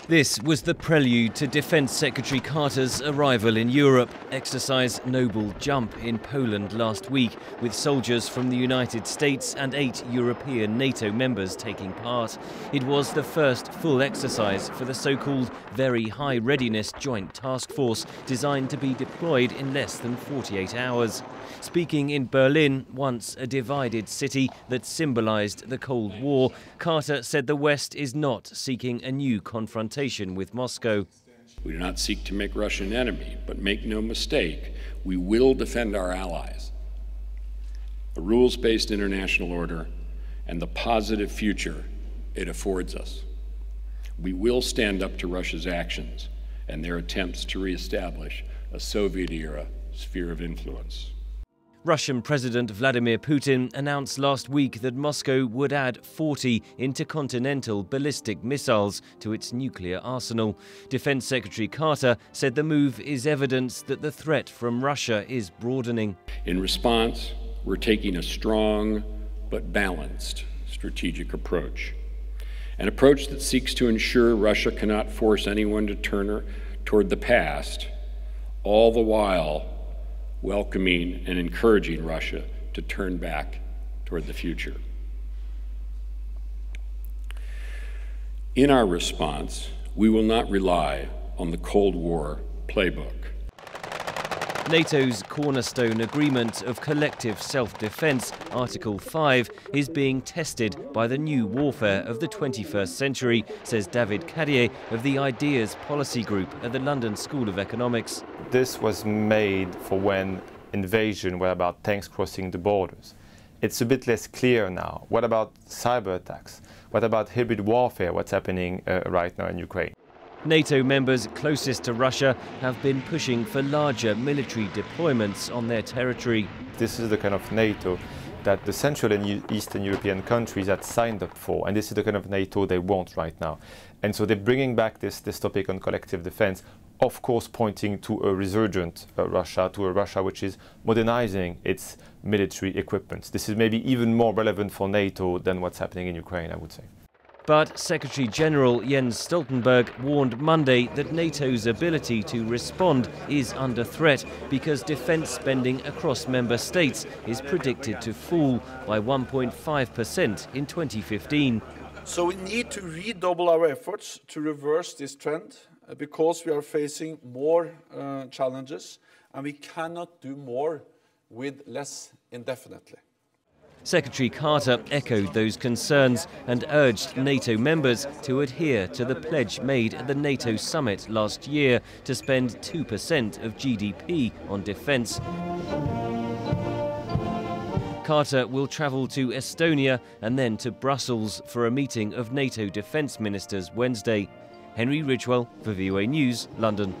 This was the prelude to Defence Secretary Carter's arrival in Europe, exercise Noble Jump in Poland last week, with soldiers from the United States and 8 European NATO members taking part. It was the first full exercise for the so-called Very High Readiness Joint Task Force, designed to be deployed in less than 48 hours. Speaking in Berlin, once a divided city that symbolised the Cold War, Carter said the West is not seeking a new confrontation with Moscow. We do not seek to make Russia an enemy, but make no mistake, we will defend our allies, the rules-based international order, and the positive future it affords us. We will stand up to Russia's actions and their attempts to reestablish a Soviet-era sphere of influence. Russian President Vladimir Putin announced last week that Moscow would add 40 intercontinental ballistic missiles to its nuclear arsenal. Defence Secretary Carter said the move is evidence that the threat from Russia is broadening. In response, we're taking a strong but balanced strategic approach. An approach that seeks to ensure Russia cannot force anyone to turn toward the past, all the while welcoming and encouraging Russia to turn back toward the future. In our response, we will not rely on the Cold War playbook. NATO's cornerstone agreement of collective self-defence, Article 5, is being tested by the new warfare of the 21st century, says David Cadier of the Ideas Policy Group at the London School of Economics. This was made for when invasion were about tanks crossing the borders. It's a bit less clear now. What about cyber attacks? What about hybrid warfare, what's happening right now in Ukraine? NATO members closest to Russia have been pushing for larger military deployments on their territory. This is the kind of NATO that the Central and Eastern European countries had signed up for, and this is the kind of NATO they want right now. And so they're bringing back this topic on collective defense, of course pointing to a resurgent Russia, to a Russia which is modernizing its military equipment. This is maybe even more relevant for NATO than what's happening in Ukraine, I would say. But Secretary General Jens Stoltenberg warned Monday that NATO's ability to respond is under threat because defence spending across member states is predicted to fall by 1.5% in 2015. So we need to redouble our efforts to reverse this trend because we are facing more challenges and we cannot do more with less indefinitely. Secretary Carter echoed those concerns and urged NATO members to adhere to the pledge made at the NATO summit last year to spend 2% of GDP on defence. Carter will travel to Estonia and then to Brussels for a meeting of NATO defence ministers Wednesday. Henry Ridgwell for VOA News, London.